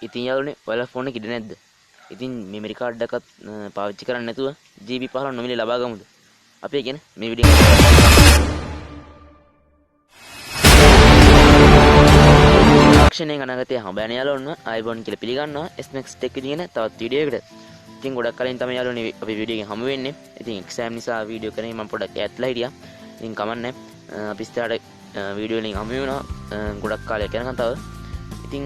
ඉතින් යාළුවනේ ඔයාලා ෆෝන් එක ඉඩ නැද්ද? ඉතින් මෙමරි කාඩ් එකක් පාවිච්චි කරන්නේ නැතුව GB 15 නොමිලේ ලබා ගමුද? අපි ඒ කියන්නේ මේ වීඩියෝ තාක්ෂණයේ අනාගතය හම්බ යන යාළුවන්ව ආයිබෝන් කියලා පිළිගන්නවා smaxtech කියන තවත් වීඩියෝ එකකට. ඉතින් ගොඩක් කලින් තමයි යාළුවනේ අපි වීඩියෝ එකෙන් හමු වෙන්නේ. ඉතින් එක්සෑම් නිසා වීඩියෝ කරේ මම පොඩ්ඩක් ඈත්ලා හිටියා. ඉතින් කමන්නේ. අපි ඉස්සරහට වීඩියෝ වලින් හමු වෙනවා ගොඩක් කාලයක් යනකම් තව. ඉතින්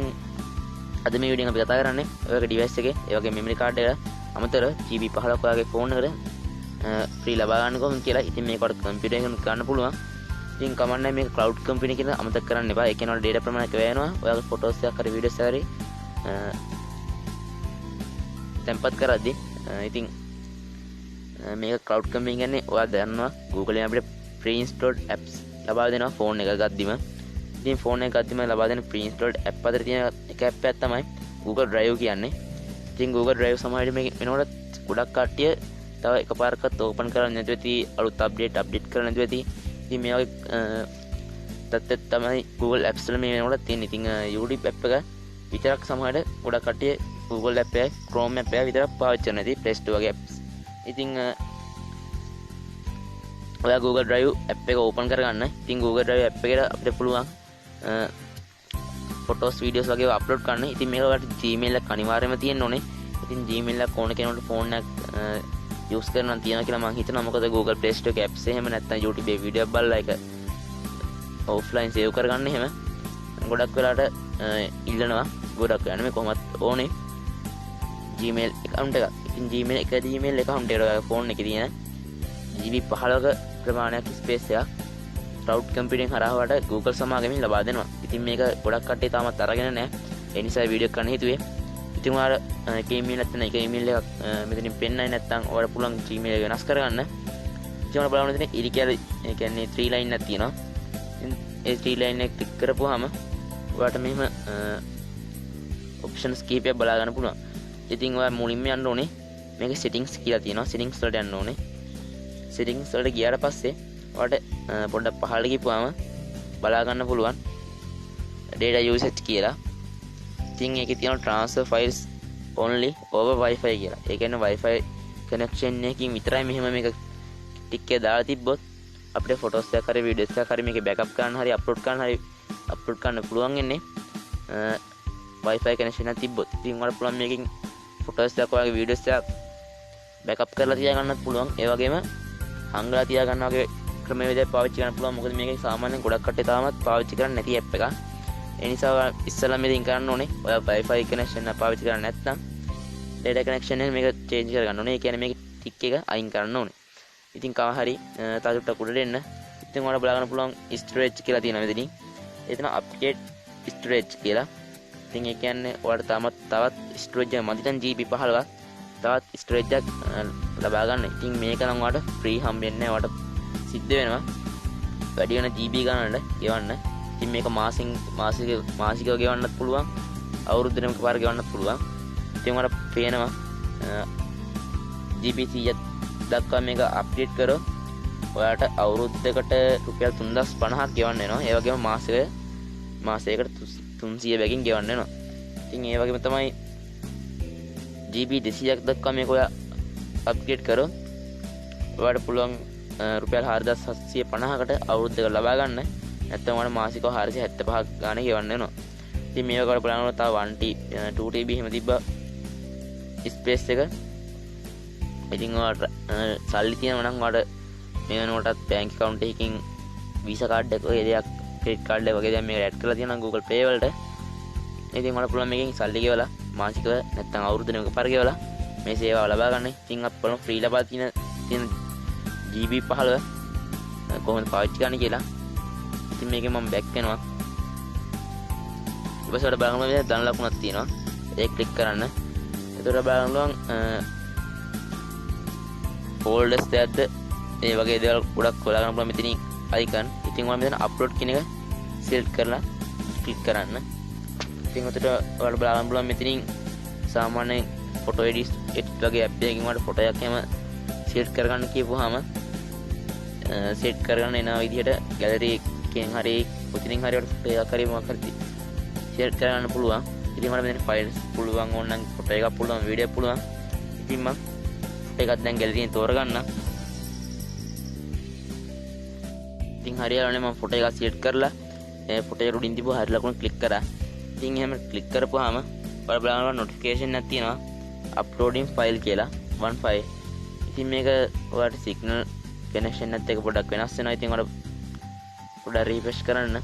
අද මේ වීඩියෝ එක අපි කතා කරන්නේ ඔයගේ ඩිවයිස් එකේ ඒ වගේ මෙමරි කාඩ් එක අමතර GB 15ක් ඔයාගේ ෆෝන් එකට ෆ්‍රී ලබා ගන්න කොහොමද කියලා. ඉතින් මේකට කම්පියුටර් එකෙන් ගන්න පුළුවන්. ඉතින් කමන්නේ මේක ක්ලවුඩ් කම්පැනි කියලා අමතක කරන්න එපා. ඒ කියන්නේ ඩේටා ප්‍රමාණයක් වැය වෙනවා. ඔයාගේ ෆොටෝස් එකක් හරි වීඩියෝස් එකක් හරි tempat කරද්දී ඉතින් මේක ක්ලවුඩ් කම්පැනි කියන්නේ ඔයා දන්නවා Google එකෙන් අපිට free installed apps ලබා දෙනවා ෆෝන් එක ගද්දිම. ඉතින් ෆෝන් එක ගද්දිම ලබා දෙන free installed app අතර තියෙන එක app එකක් තමයි Google Drive කියන්නේ. ඉතින් Google Drive සමහර විට මේ වෙනකොට ගොඩක් කට්ටිය තව එකපාරකට ඕපන් කරන්නේ නැතුව ඇති අලුත් අප්ඩේට් කරන්නේ නැතුව ඇති. ඉතින් මේ වගේ තත්ත්වයක් තමයි Google Apps වල මේ වෙනකොට තියෙන්නේ. ඉතින් YouTube app එක විතරක් සමහරට ගොඩක් කට්ටිය Google app එක Chrome app එක විතරක් පාවිච්චි කරනවා. ඉතින් Play Store වගේ apps. ඉතින් ඔයා Google Drive app එක ඕපන් කරගන්න. ඉතින් Google Drive app එකට අපිට පුළුවන් ෆොටෝස් වීඩියෝස් වගේ අප්ලෝඩ් කරන්න. ඉතින් මේක ඔයාලට Gmail එක අනිවාර්යයෙන්ම තියෙන්න ඕනේ. ඉතින් Gmail එක ඕන කෙනෙකුට ෆෝන් එක යූස් කරනවා තියනවා කියලා මම හිතනවා. මොකද Google Play Store එකේ apps එහෙම නැත්නම් YouTube එකේ වීඩියෝ බලලා ඒක offline save කරගන්න එහෙම ගොඩක් වෙලාට ඉල්ලනවා. ගොඩක් වෙලාට මේ කොහොමත් ඕනේ Gmail account එක. ඉතින් Gmail account එකට ඔයාගේ ෆෝන් එකේ තියෙන GB 15ක ප්‍රමාණයක් ස්පේස් එකක් ක්ලවුඩ් කම්පියුටින් හරහාවට Google සමාගමෙන් ලබා දෙනවා. ඉතින් මේක ගොඩක් කට්ටිය තාමත් අරගෙන නැහැ. ඒ නිසා වීඩියෝ කරන්න හිතුවේ. ඉතින් ඔයාලා එක ඊමේල් නැත්නම් එක ඊමේල් එකක් මෙතනින් පෙන්නයි නැත්නම් ඔයාලා පුළුවන් Gmail එක වෙනස් කරගන්න. ඉතින් ඔයාලා බලන්න ඉතින් ඉරි කියලා ඒ කියන්නේ 3 line එකක් තියෙනවා. ඉතින් ඒ 3 line එක ක්ලික් කරපුවාම ඔයාලට මෙහෙම ඔප්ෂන්ස් කීපයක් බලා ගන්න පුළුවන්. ඉතින් ඔයා මුලින්ම යන්න ඕනේ මේකේ settings කියලා තියෙනවා. settings වලට යන්න ඕනේ. settings වලට ගියාට පස්සේ ඔයාලට පොඩ්ඩක් පහළට ගිහපුවාම බලා ගන්න පුළුවන් data usage කියලා. ඉතින් ඒකේ තියෙනවා transfer files only over wifi කියලා. ඒ කියන්නේ wifi connection එකකින් විතරයි මෙහෙම මේක ටික් එක දාලා තිබ්බොත් අපිට photos එකක් හරි videos එකක් හරි මේකේ backup කරන්න හරි upload කරන්න පුළුවන් වෙන්නේ wifi connection එකක් තිබ්බොත්. ඉතින් ඔයාලට පුළුවන් මේකෙන් photos එකක් ඔයාගේ videos එකක් backup කරලා තියාගන්නත් පුළුවන්. ඒ වගේම හංගලා තියාගන්න වගේ ක්‍රමවේදයක් පාවිච්චි කරන්න පුළුවන්. මොකද මේකේ සාමාන්‍යයෙන් ගොඩක් කට්ටිය තාමත් පාවිච්චි කරන්නේ නැති app එකක්. ඒ නිසා ඉස්සෙල්ලා මේකෙන් කරන්න ඕනේ ඔයා wifi connection එක පාවිච්චි කරන්නේ නැත්නම් data connection එක මේක change කරගන්න ඕනේ. ඒ කියන්නේ මේක ටික් එක අයින් කරන්න ඕනේ. ඉතින් කව හරි තාලුට්ටක් උඩට එන්න. ඉතින් ඔයාලා බලා ගන්න පුළුවන් storage කියලා තියෙනවා මෙතනින්. එතන update storage කියලා. ඉතින් ඒ කියන්නේ ඔයාලට තවත් storage එක මදි නම් GB 15ක් තවත් storage එකක් ලබා ගන්න. ඉතින් මේක නම් ඔයාලට free හම්බෙන්නේ නැහැ. ඔයාලට සිද්ධ වෙනවා වැඩි වෙන GB ගණනට ගෙවන්න. ඉතින් මේක මාසිකව ගෙවන්නත් පුළුවන්. අවුරුද්දෙම එකපාර ගෙවන්නත් පුළුවන්. ඉතින් ඔයාලට පේනවා GB 100ක් දක්වා මේක අප්ඩේට් කරොත් ඔයාලට අවුරුද්දකට රුපියල් 3050ක් ගෙවන්න වෙනවා. ඒ වගේම මාසයකට 300 බැගින් ගෙවන්න වෙනවා. ඉතින් ඒ වගේම තමයි GB 200ක් දක්වා මේක ඔයා අප්ග්‍රේඩ් කරොත් ඔයාලට පුළුවන් රුපියල් 4750කට අවුරුද්දක ලබා ගන්න. නැත්නම් ඔයාලට මාසිකව 475ක් ගානේ ගෙවන්න වෙනවා. ඉතින් මේක කරලා බලනකොට තව 1TB 2TB එහෙම තිබ්බා ස්පේස් එක. ඉතින් ඔයාලට සල්ලි තියෙනවා නම් ඔයාලට මේ වෙනකොටත් බැංක් account එකකින් Visa card එක වගේ දෙයක් credit card එක වගේ දෙයක් මේකට add කරලා තියෙනවා Google Pay වලට. ඉතින් ඔයාලට පුළුවන් මේකෙන් සල්ලි ගෙවලා මාසිකව නැත්නම් අවුරුද්දෙක එකපාර ගෙවලා මේ සේවාව ලබා ගන්න. ඉතින් අපි බලමු ෆ්‍රී ලබා තියෙන GB 15 කොහොමද පාවිච්චි කරන්න කියලා. ඉතින් මේකෙන් මම බැක් වෙනවා. ඊපස්වට බලන්න මේ දන ලකුණක් තියෙනවා. ඒක ක්ලික් කරන්න. එතකොට බලන්න පුළුවන් folders එකක්ද ඒ වගේ දේවල් ගොඩක් හොයා ගන්න පුළුවන් මෙතනින් icon. ඉතින් ඔයාලා මෙතන upload කියන එක select කරලා ක්ලික් කරන්න. ඉතින් උඩට ඔයාලා බලන්න පුළුවන් මෙතනින් සාමාන්‍ය photo edit වගේ app එකකින් ඔයාලට photo එකක් එහෙම set කරගන්න කියපුවාම set කරගන්න එන විදිහට gallery එකෙන් හරි කොතනින් හරි ඔයාලට photo එකක් හරි මොකක් හරි set කරගන්න පුළුවන්. ඉතින් මට මෙතන ෆයිල්ස් පුළුවන් ඕනනම් ෆොටෝ එකක් පුළුවන් වීඩියෝ එකක් පුළුවන්. ඉතින් මම ෆොටෝ එකක් දැන් ගැලරියෙන් තෝරගන්න. ඉතින් හරියලානේ මම ෆොටෝ එකක් සිලෙක්ට් කරලා ඒ ෆොටෝ එක උඩින් තිබුණ හරිය ලකුණ ක්ලික් කරා. ඉතින් එහෙම ක්ලික් කරපුවාම ඔයාලා බලනවා නොටිෆිකේෂන් එකක් තියෙනවා අප්ලෝඩින් ෆයිල් කියලා 1 ෆයිල්. ඉතින් මේක ඔයාලට සිග්නල් කනෙක්ෂන් එකත් එක්ක පොඩ්ඩක් වෙනස් වෙනවා. ඉතින් ඔයාලා පොඩ්ඩක් රිෆ්‍රෙෂ් කරන්න.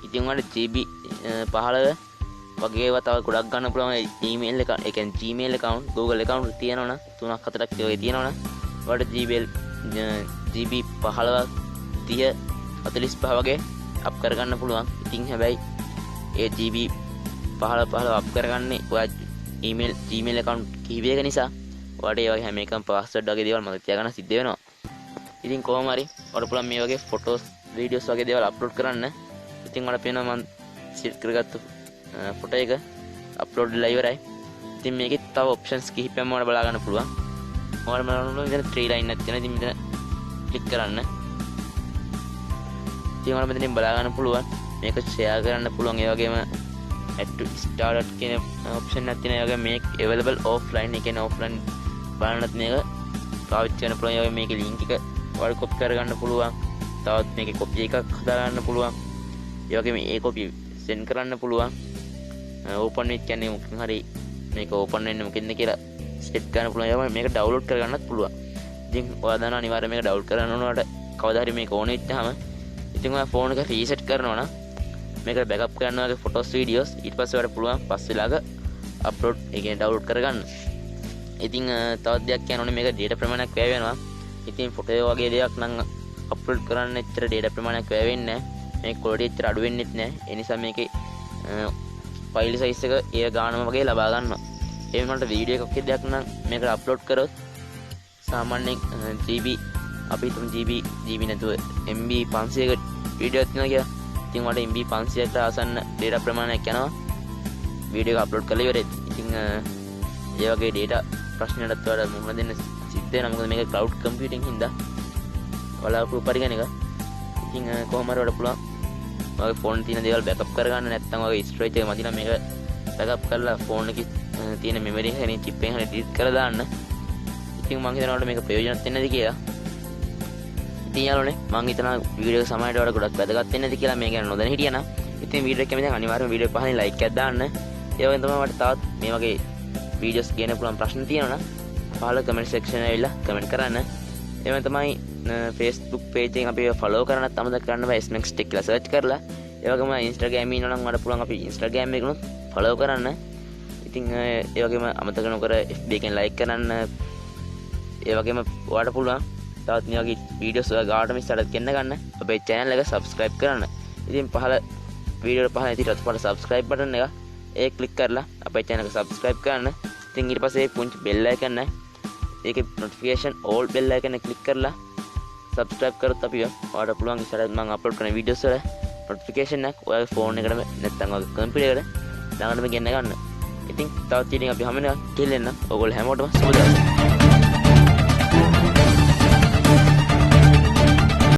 ඉතින් ඔයාලට GB 15 වගේ ඒවා තව ගොඩක් ගන්න පුළුවන්. ඊමේල් එක, ඒ කියන්නේ Gmail account, Google account තියෙනවනම් 3ක් 4ක් වගේ තියෙනවනම් ඔයාලට GB 15 30 45 වගේ අප් කරගන්න පුළුවන්. ඉතින් හැබැයි ඒ GB 15 අප් කරගන්නේ ඔයා Gmail account කිහිපයක නිසා ඔයාලට ඒ වගේ හැම එකම password වගේ දේවල් මතක තියාගන්න සිද්ධ වෙනවා. ඉතින් කොහොම හරි ඔයාලට පුළුවන් මේ වගේ photos, videos වගේ දේවල් අප්ලෝඩ් කරන්න. ඉතින් ඔයාලට පේනවා මම සිලෙක්ට් කරගත්තු ෆොටෝ එක අප්ලෝඩ් වෙලා ඉවරයි. ඉතින් මේකේ තව ඔප්ෂන්ස් කිහිපයක් ඔයාලට බලා ගන්න පුළුවන්. ඔයාලට බලන්න මෙතන 3 ලයින් එකක් තියෙනවා. ඉතින් මෙතන ක්ලික් කරන්න. ඉතින් ඔයාලට මෙතනින් බලා ගන්න පුළුවන් මේක ෂෙයා කරන්න පුළුවන්. ඒ වගේම add to start කියන ඔප්ෂන් එකක් තියෙනවා. ඒ වගේම make available offline, ඒ කියන්නේ offline බලන්නත් මේක පාවිච්චි කරන්න පුළුවන්. ඒ වගේම මේකේ link එක ඔයාලට copy කරගන්න පුළුවන්. තවත් මේකේ copy එකක් හදා ගන්න පුළුවන්. ඒ වගේම ඒ copy send කරන්න පුළුවන්. open with කියන්නේ මොකක් හරි මේක open වෙන්නේ මොකෙන්ද කියලා set කරන්න පුළුවන්. ඒ වගේම මේක download කරගන්නත් පුළුවන්. ඉතින් ඔයා දන්නවා අනිවාර්යයෙන් මේක download කරන්න ඕනවට කවදා හරි මේක ඕන වෙච්චාම ඉතින් ඔයා ෆෝන් එක රීසෙට් කරනවා නම් මේක බෑකප් කරන්න වගේ ෆොටෝස් වීඩියෝස් ඊට පස්සේ ඔයාලට පුළුවන් පස්සෙලාක අප්ලෝඩ් ඒ කියන්නේ ඩවුන්ලෝඩ් කරගන්න. ඉතින් තවත් දෙයක් කියන්න ඕනේ මේක data ප්‍රමාණයක් වැය වෙනවා. ඉතින් ෆොටෝ වගේ දෙයක් නම් අප්ලෝඩ් කරන්න එච්චර data ප්‍රමාණයක් වැය වෙන්නේ නැහැ. මේක quality එච්චර අඩු වෙන්නෙත් නැහැ. ඒ නිසා මේකේ ෆයිල් සයිස් එක ඒ ගානම වගේ ලබා ගන්නවා. ඒ වුණාට වීඩියෝ එකක් දෙයක් නම් මේකට අප්ලෝඩ් කරොත් සාමාන්‍යයෙන් GB අපි හිතමු GB නැතුව MB 500ක වීඩියෝ එකක් තියෙනවා කියලා. ඉතින් වල MB 500කට ආසන්න data ප්‍රමාණයක් යනවා වීඩියෝ එක අප්ලෝඩ් කරලා ඉවරයි. ඉතින් ඒ වගේ data ප්‍රශ්නයකට වඩා මුහුණ දෙන්න සිද්ධ වෙනවා. මොකද මේක cloud computing හින්දා වලාකුළු පරිගණක. ඉතින් කොහොම හරි වඩා පුළුවන් ඔයාගේ ෆෝන් තියෙන දේවල් බෑකප් කරගන්න. නැත්නම් ඔයාගේ ස්ටෝරේජ් එක මදිනා මේක බෑකප් කරලා ෆෝන් එකේ තියෙන මෙමරි එක හරිය චිප් එකෙන් හරිය ඩිලීට් කරලා දාන්න. ඉතින් මම හිතනවා මේක ප්‍රයෝජනවත් වෙන්නේ නැති කියලා. ඉතින් යාළුවනේ මම හිතනවා වීඩියෝ එක සමහරට වඩා ගොඩක් වැදගත් වෙන්නේ නැති කියලා. මේ ගැන නොදැන හිටියනම් ඉතින් වීඩියෝ එක කැමති නම් අනිවාර්යයෙන් වීඩියෝ එක පහලින් ලයික් එකක් දාන්න. ඒ වගේම තමයි මට තවත් මේ වගේ වීඩියෝස් කියන්න පුළුවන් ප්‍රශ්න තියෙනවා නම් පහළ කමෙන්ට් සෙක්ෂන් එකේ ඇවිල්ලා කමෙන්ට් කරන්න. ඒ වගේම තමයි Facebook page එකෙන් අපි ෆලෝ කරන්නත් අමතක කරන්න බෑ. smaxtech කියලා සර්ච් කරලා. ඒ වගේම Instagram ඉන්නවා නම් මට පුළුවන් අපි Instagram එකනොත් ෆලෝ කරන්න. ඉතින් ඒ වගේම අමතක නොකර FB එකෙන් ලයික් කරන්න. ඒ වගේම ඔයාලට පුළුවන් තවත් මේ වගේ වීඩියෝස් ඔයා ගාවට මිස්සට ගෙන්න ගන්න අපේ channel එක subscribe කරන්න. ඉතින් පහළ වීඩියෝ පහළ ඉතින් පහළ subscribe button එක ඒක click කරලා අපේ channel එක subscribe කරන්න. ඉතින් ඊට පස්සේ පුංචි bell icon නැහැ. ඒකේ notification all bell icon එක click කරලා subscribe කරොත් අපි ඔයාලට පුළුවන් ඉස්සරහට මම upload කරන වීඩියෝස් වල notification එක ඔයාගේ phone එකට නැත්නම් ඔයාගේ computer එකට ළඟටම ගෙන්න ගන්න. ඉතින් තවත් ඉතින් අපි හැමෝම කෙල්ලෙන්න ඕගොල්ලෝ හැමෝටම සුබ දවසක්.